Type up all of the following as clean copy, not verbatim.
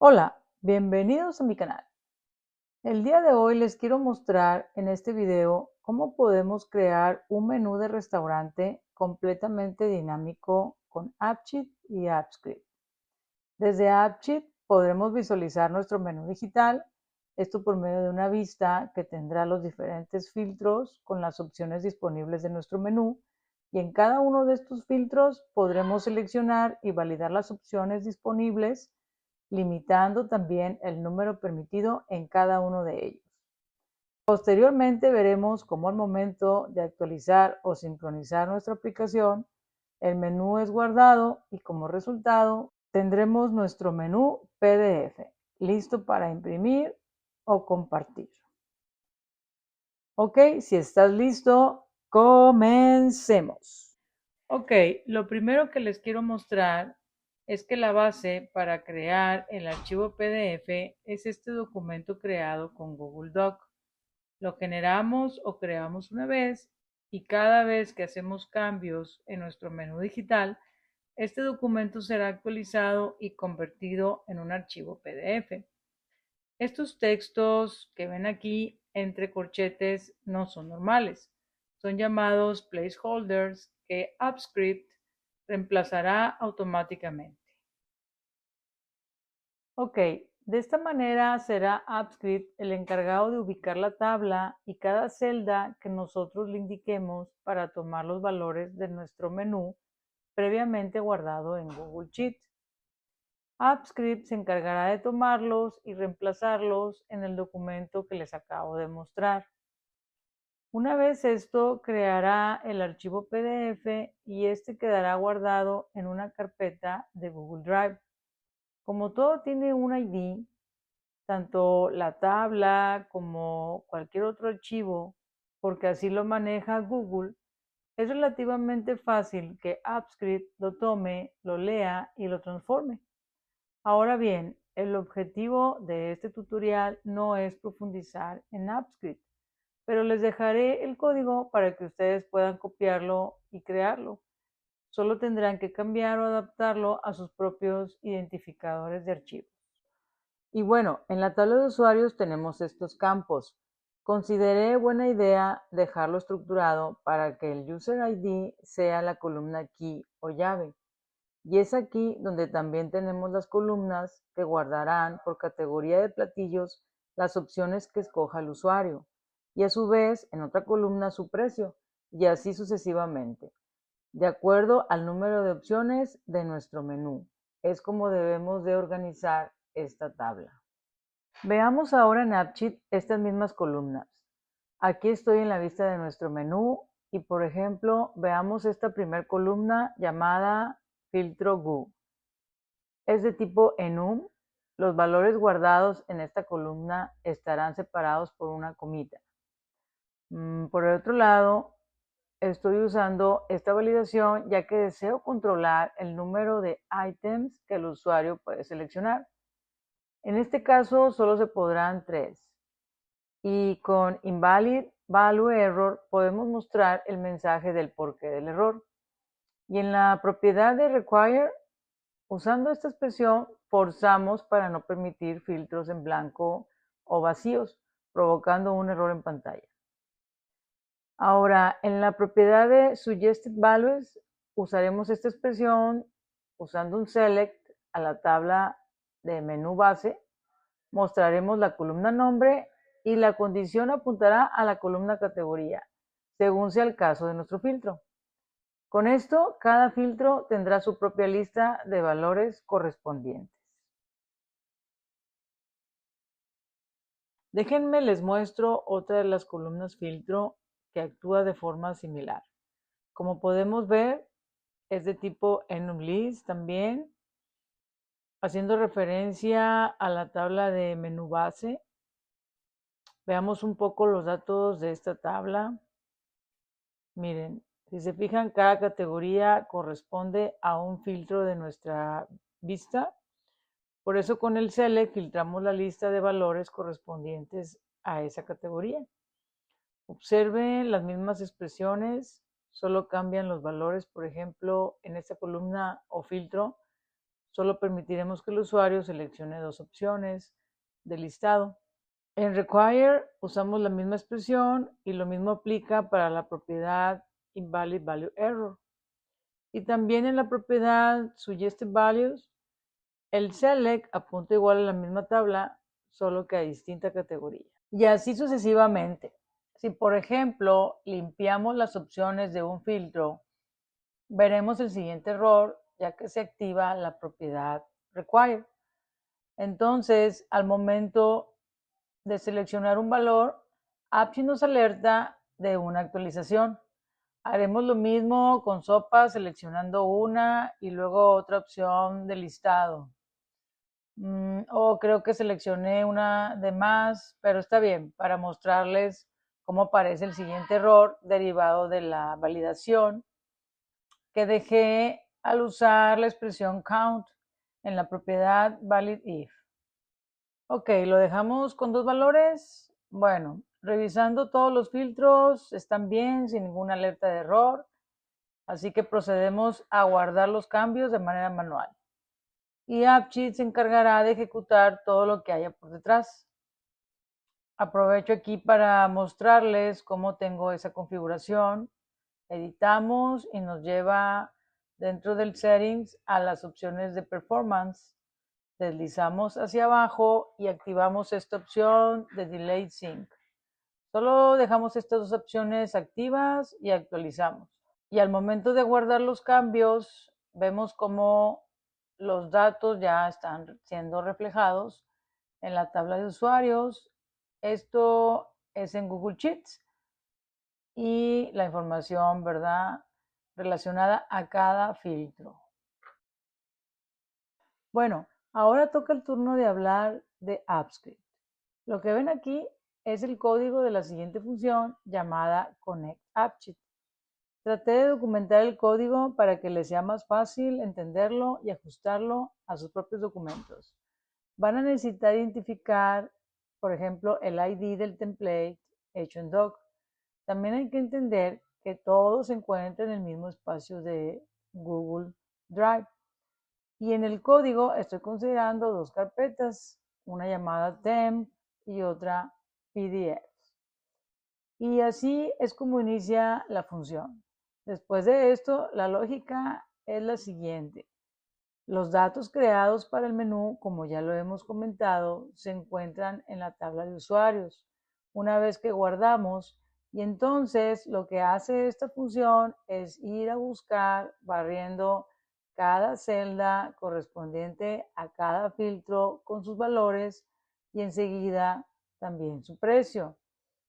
Hola, bienvenidos a mi canal. El día de hoy les quiero mostrar en este video cómo podemos crear un menú de restaurante completamente dinámico con AppSheet y AppScript. Desde AppSheet podremos visualizar nuestro menú digital, esto por medio de una vista que tendrá los diferentes filtros con las opciones disponibles de nuestro menú, y en cada uno de estos filtros podremos seleccionar y validar las opciones disponibles, limitando también el número permitido en cada uno de ellos. Posteriormente veremos cómo al momento de actualizar o sincronizar nuestra aplicación, el menú es guardado y como resultado tendremos nuestro menú PDF listo para imprimir o compartir. Ok, si estás listo, comencemos. Ok, lo primero que les quiero mostrar es que la base para crear el archivo PDF es este documento creado con Google Doc. Lo generamos o creamos una vez y cada vez que hacemos cambios en nuestro menú digital, este documento será actualizado y convertido en un archivo PDF. Estos textos que ven aquí entre corchetes no son normales, son llamados placeholders que AppScript reemplazará automáticamente. Ok, de esta manera será AppScript el encargado de ubicar la tabla y cada celda que nosotros le indiquemos para tomar los valores de nuestro menú previamente guardado en Google Sheet. AppScript se encargará de tomarlos y reemplazarlos en el documento que les acabo de mostrar. Una vez esto, creará el archivo PDF y este quedará guardado en una carpeta de Google Drive. Como todo tiene un ID, tanto la tabla como cualquier otro archivo, porque así lo maneja Google, es relativamente fácil que AppScript lo tome, lo lea y lo transforme. Ahora bien, el objetivo de este tutorial no es profundizar en AppScript, pero les dejaré el código para que ustedes puedan copiarlo y crearlo. Solo tendrán que cambiar o adaptarlo a sus propios identificadores de archivos. Y bueno, en la tabla de usuarios tenemos estos campos. Consideré buena idea dejarlo estructurado para que el User ID sea la columna key o llave. Y es aquí donde también tenemos las columnas que guardarán por categoría de platillos las opciones que escoja el usuario, y a su vez en otra columna su precio, y así sucesivamente, de acuerdo al número de opciones de nuestro menú. Es como debemos de organizar esta tabla. Veamos ahora en AppSheet estas mismas columnas. Aquí estoy en la vista de nuestro menú y, por ejemplo, veamos esta primera columna llamada filtro GU. Es de tipo enum. Los valores guardados en esta columna estarán separados por una comita. Por el otro lado, estoy usando esta validación ya que deseo controlar el número de items que el usuario puede seleccionar. En este caso solo se podrán 3. Y con invalid value error podemos mostrar el mensaje del porqué del error. Y en la propiedad de require, usando esta expresión, forzamos para no permitir filtros en blanco o vacíos, provocando un error en pantalla. Ahora, en la propiedad de suggested values, usaremos esta expresión usando un select a la tabla de menú base. Mostraremos la columna nombre y la condición apuntará a la columna categoría, según sea el caso de nuestro filtro. Con esto, cada filtro tendrá su propia lista de valores correspondientes. Déjenme les muestro otra de las columnas filtro que actúa de forma similar. Como podemos ver, es de tipo enumList también, haciendo referencia a la tabla de menú base. Veamos un poco los datos de esta tabla. Miren, si se fijan, cada categoría corresponde a un filtro de nuestra vista. Por eso con el select filtramos la lista de valores correspondientes a esa categoría. Observen las mismas expresiones, solo cambian los valores. Por ejemplo, en esta columna o filtro Solo permitiremos que el usuario seleccione dos opciones de listado. En require usamos la misma expresión y lo mismo aplica para la propiedad invalid value error. Y también en la propiedad suggested values, el select apunta igual a la misma tabla, solo que a distinta categoría. Y así sucesivamente. Si, por ejemplo, limpiamos las opciones de un filtro, veremos el siguiente error, ya que se activa la propiedad require. Entonces, al momento de seleccionar un valor, AppSheet nos alerta de una actualización. Haremos lo mismo con sopa, seleccionando una y luego otra opción de listado. Creo que seleccioné una de más, pero está bien, para mostrarles cómo aparece el siguiente error derivado de la validación que dejé al usar la expresión count en la propiedad valid if. Ok, lo dejamos con dos valores. Bueno, revisando todos los filtros, están bien, sin ninguna alerta de error. Así que procedemos a guardar los cambios de manera manual. Y AppSheet se encargará de ejecutar todo lo que haya por detrás. Aprovecho aquí para mostrarles cómo tengo esa configuración. Editamos y nos lleva dentro del settings a las opciones de performance. Deslizamos hacia abajo y activamos esta opción de Delay Sync. Solo dejamos estas dos opciones activas y actualizamos. Y al momento de guardar los cambios, vemos cómo los datos ya están siendo reflejados en la tabla de usuarios. Esto es en Google Sheets y la información, ¿verdad?, relacionada a cada filtro. Bueno, ahora toca el turno de hablar de AppScript. Lo que ven aquí es el código de la siguiente función llamada Connect AppSheet. Traté de documentar el código para que les sea más fácil entenderlo y ajustarlo a sus propios documentos. Van a necesitar identificar, por ejemplo, el ID del template hecho en Doc. También hay que entender que todo se encuentra en el mismo espacio de Google Drive. Y en el código estoy considerando dos carpetas, una llamada temp y otra PDF. Y así es como inicia la función. Después de esto, la lógica es la siguiente. Los datos creados para el menú, como ya lo hemos comentado, se encuentran en la tabla de usuarios. Una vez que guardamos, y entonces lo que hace esta función es ir a buscar barriendo cada celda correspondiente a cada filtro con sus valores y enseguida también su precio.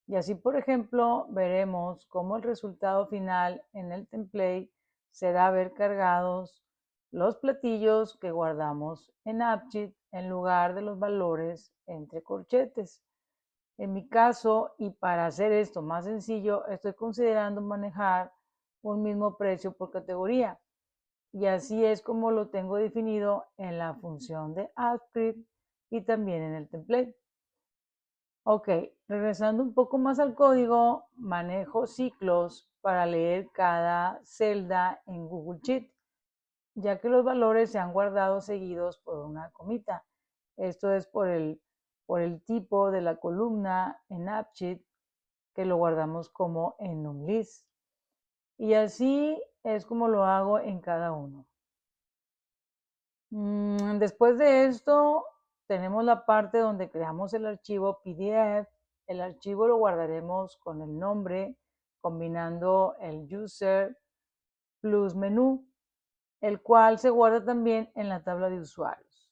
Y así, por ejemplo, veremos cómo el resultado final en el template será ver cargados los platillos que guardamos en AppSheet en lugar de los valores entre corchetes. En mi caso, y para hacer esto más sencillo, estoy considerando manejar un mismo precio por categoría. Y así es como lo tengo definido en la función de AppScript y también en el template. Ok, regresando un poco más al código, manejo ciclos para leer cada celda en Google Sheet, ya que los valores se han guardado seguidos por una comita. Esto es por el tipo de la columna en AppSheet, que lo guardamos como en un list. Y así es como lo hago en cada uno. Después de esto, tenemos la parte donde creamos el archivo PDF. El archivo lo guardaremos con el nombre, combinando el user plus menú, el cual se guarda también en la tabla de usuarios.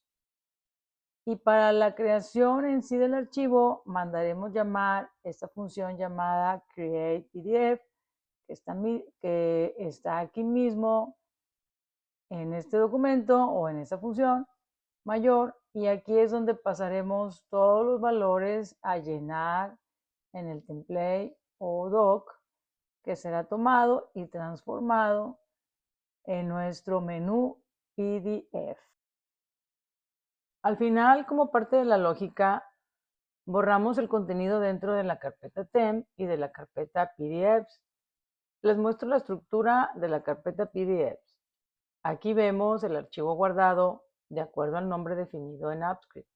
Y para la creación en sí del archivo, mandaremos llamar esta función llamada createPDF, que está aquí mismo en este documento o en esta función mayor, y aquí es donde pasaremos todos los valores a llenar en el template o doc, que será tomado y transformado en nuestro menú PDF. Al final, como parte de la lógica, borramos el contenido dentro de la carpeta temp y de la carpeta PDFs. Les muestro la estructura de la carpeta PDFs. Aquí vemos el archivo guardado de acuerdo al nombre definido en AppScript.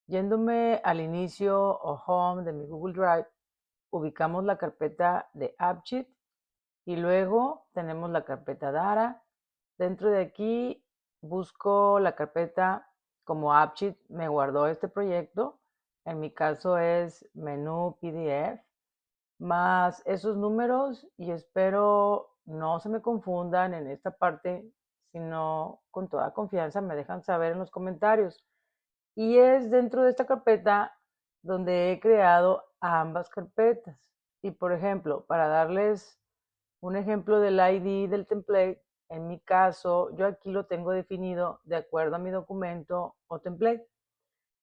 Yéndome al inicio o home de mi Google Drive, ubicamos la carpeta de AppSheet y luego tenemos la carpeta Data. Dentro de aquí busco la carpeta como AppSheet me guardó este proyecto. En mi caso es menú PDF más esos números y espero no se me confundan en esta parte, sino con toda confianza me dejan saber en los comentarios. Y es dentro de esta carpeta donde he creado ambas carpetas. Y por ejemplo, para darles un ejemplo del ID del template, en mi caso, yo aquí lo tengo definido de acuerdo a mi documento o template.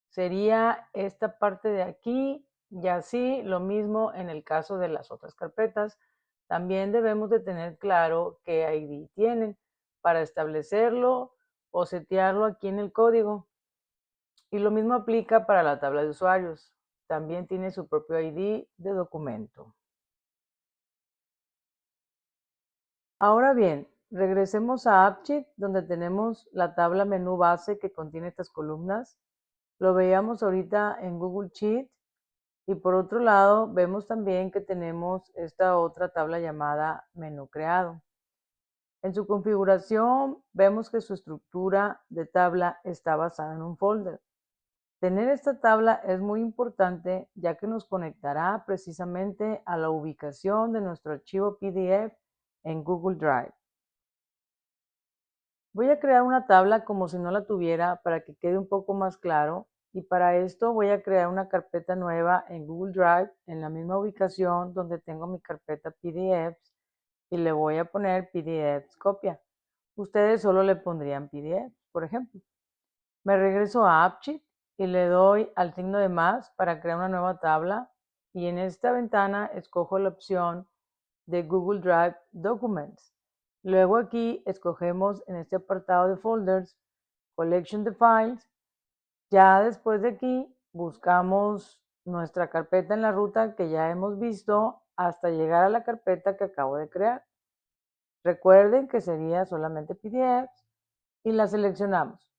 Sería esta parte de aquí y así lo mismo en el caso de las otras carpetas. También debemos de tener claro qué ID tienen para establecerlo o setearlo aquí en el código. Y lo mismo aplica para la tabla de usuarios. También tiene su propio ID de documento. Ahora bien, regresemos a AppSheet, donde tenemos la tabla menú base que contiene estas columnas. Lo veíamos ahorita en Google Sheet. Y por otro lado, vemos también que tenemos esta otra tabla llamada menú creado. En su configuración, vemos que su estructura de tabla está basada en un folder. Tener esta tabla es muy importante ya que nos conectará precisamente a la ubicación de nuestro archivo PDF en Google Drive. Voy a crear una tabla como si no la tuviera para que quede un poco más claro y para esto voy a crear una carpeta nueva en Google Drive en la misma ubicación donde tengo mi carpeta PDFs y le voy a poner PDFs copia. Ustedes solo le pondrían PDFs, por ejemplo. Me regreso a AppSheet y le doy al signo de más para crear una nueva tabla y en esta ventana escojo la opción de Google Drive Documents. Luego aquí escogemos en este apartado de folders, Collection de Files. Ya después de aquí buscamos nuestra carpeta en la ruta que ya hemos visto hasta llegar a la carpeta que acabo de crear. Recuerden que sería solamente PDFs y la seleccionamos.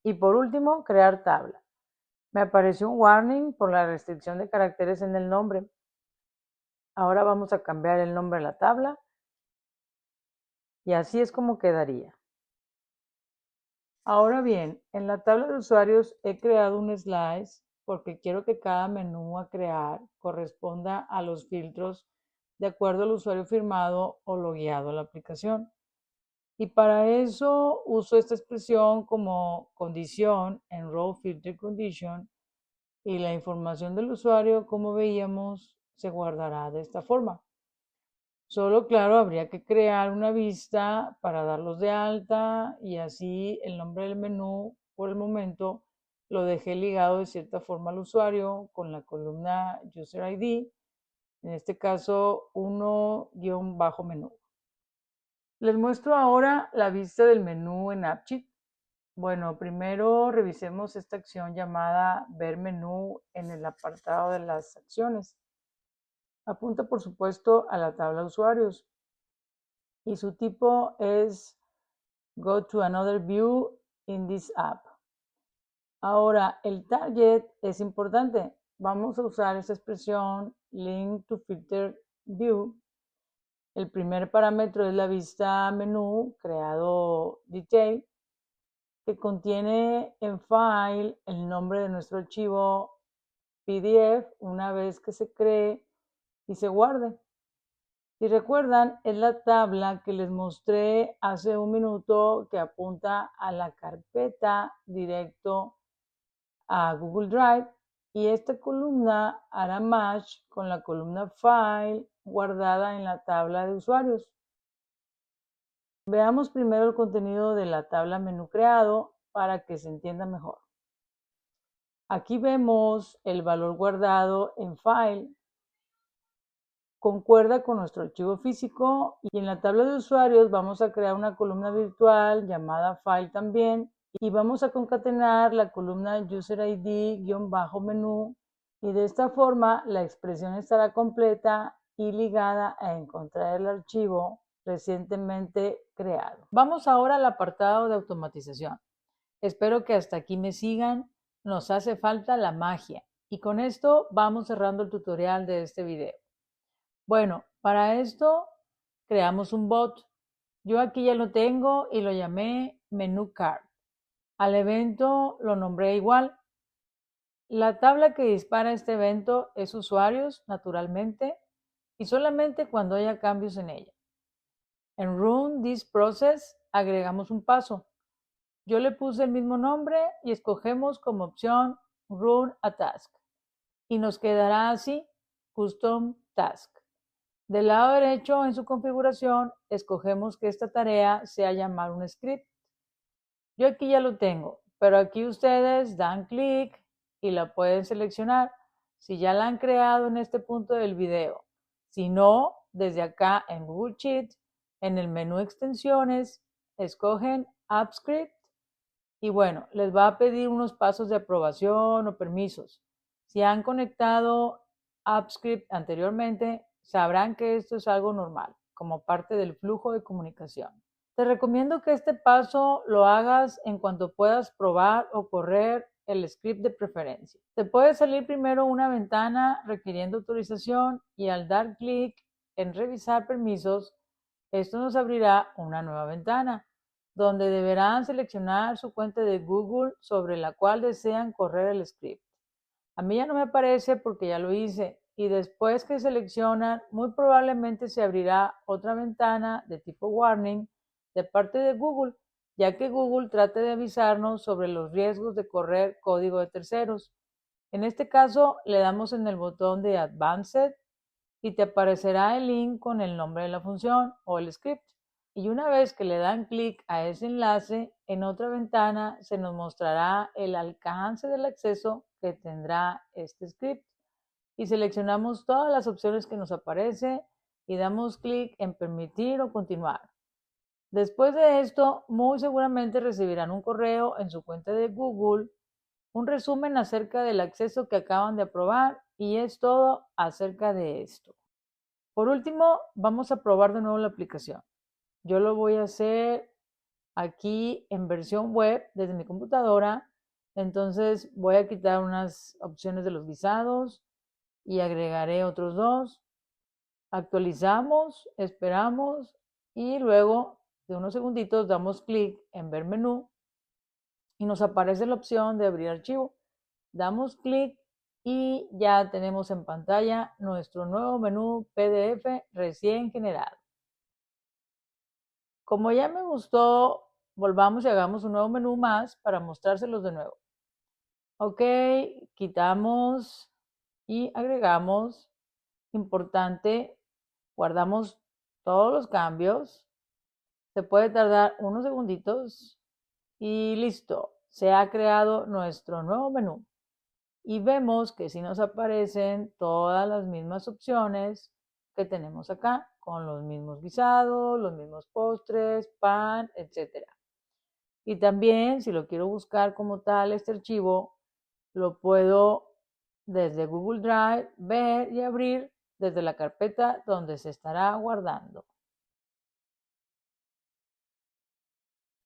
Y por último, crear tabla. Me apareció un warning por la restricción de caracteres en el nombre. Ahora vamos a cambiar el nombre de la tabla y así es como quedaría. Ahora bien, en la tabla de usuarios he creado un slice porque quiero que cada menú a crear corresponda a los filtros de acuerdo al usuario firmado o logueado a la aplicación. Y para eso uso esta expresión como condición en row filter condition y la información del usuario, como veíamos, se guardará de esta forma. Solo, claro, habría que crear una vista para darlos de alta y así el nombre del menú, por el momento, lo dejé ligado de cierta forma al usuario con la columna User ID, en este caso 1-menú. Les muestro ahora la vista del menú en AppSheet. Bueno, primero revisemos esta acción llamada Ver menú en el apartado de las acciones. Apunta, por supuesto, a la tabla de usuarios y su tipo es Go to another view in this app. Ahora, el target es importante. Vamos a usar esa expresión Link to Filter View. El primer parámetro es la vista menú creado detail que contiene en file el nombre de nuestro archivo PDF una vez que se cree y se guarde. Si recuerdan, es la tabla que les mostré hace un minuto que apunta a la carpeta directo a Google Drive y esta columna hará match con la columna File guardada en la tabla de usuarios. Veamos primero el contenido de la tabla menú creado para que se entienda mejor. Aquí vemos el valor guardado en File. Concuerda con nuestro archivo físico y en la tabla de usuarios vamos a crear una columna virtual llamada File también y vamos a concatenar la columna User ID-menú y de esta forma la expresión estará completa y ligada a encontrar el archivo recientemente creado. Vamos ahora al apartado de automatización. Espero que hasta aquí me sigan. Nos hace falta la magia. Y con esto vamos cerrando el tutorial de este video. Bueno, para esto creamos un bot. Yo aquí ya lo tengo y lo llamé Menu Card. Al evento lo nombré igual. La tabla que dispara este evento es usuarios, naturalmente, y solamente cuando haya cambios en ella. En Run This Process agregamos un paso. Yo le puse el mismo nombre y escogemos como opción Run a Task. Y nos quedará así, Custom Task. Del lado derecho en su configuración, escogemos que esta tarea sea llamar un script. Yo aquí ya lo tengo, pero aquí ustedes dan clic y la pueden seleccionar si ya la han creado en este punto del video. Si no, desde acá en Google Sheet, en el menú extensiones, escogen AppScript y bueno, les va a pedir unos pasos de aprobación o permisos. Si han conectado AppScript anteriormente, sabrán que esto es algo normal, como parte del flujo de comunicación. Te recomiendo que este paso lo hagas en cuanto puedas probar o correr el script de preferencia. Te puede salir primero una ventana requiriendo autorización y al dar clic en revisar permisos, esto nos abrirá una nueva ventana donde deberán seleccionar su cuenta de Google sobre la cual desean correr el script. A mí ya no me aparece porque ya lo hice y después que seleccionan, muy probablemente se abrirá otra ventana de tipo warning de parte de Google, ya que Google trata de avisarnos sobre los riesgos de correr código de terceros. En este caso, le damos en el botón de Advanced y te aparecerá el link con el nombre de la función o el script. Y una vez que le dan clic a ese enlace, en otra ventana se nos mostrará el alcance del acceso que tendrá este script. Y seleccionamos todas las opciones que nos aparece y damos clic en permitir o continuar. Después de esto, muy seguramente recibirán un correo en su cuenta de Google, un resumen acerca del acceso que acaban de aprobar y es todo acerca de esto. Por último, vamos a probar de nuevo la aplicación. Yo lo voy a hacer aquí en versión web desde mi computadora. Entonces voy a quitar unas opciones de los visados y agregaré otros dos. Actualizamos, esperamos y luego de unos segunditos damos clic en ver menú y nos aparece la opción de abrir archivo. Damos clic y ya tenemos en pantalla nuestro nuevo menú PDF recién generado. Como ya me gustó, volvamos y hagamos un nuevo menú más para mostrárselos de nuevo. Ok, quitamos y agregamos. Importante, guardamos todos los cambios. Se puede tardar unos segunditos y listo. Se ha creado nuestro nuevo menú. Y vemos que sí nos aparecen todas las mismas opciones que tenemos acá, con los mismos guisados, los mismos postres, pan, etc. Y también, si lo quiero buscar como tal, este archivo, lo puedo desde Google Drive ver y abrir desde la carpeta donde se estará guardando.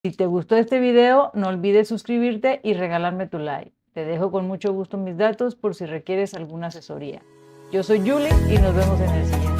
Si te gustó este video, no olvides suscribirte y regalarme tu like. Te dejo con mucho gusto mis datos por si requieres alguna asesoría. Yo soy Julie y nos vemos en el siguiente.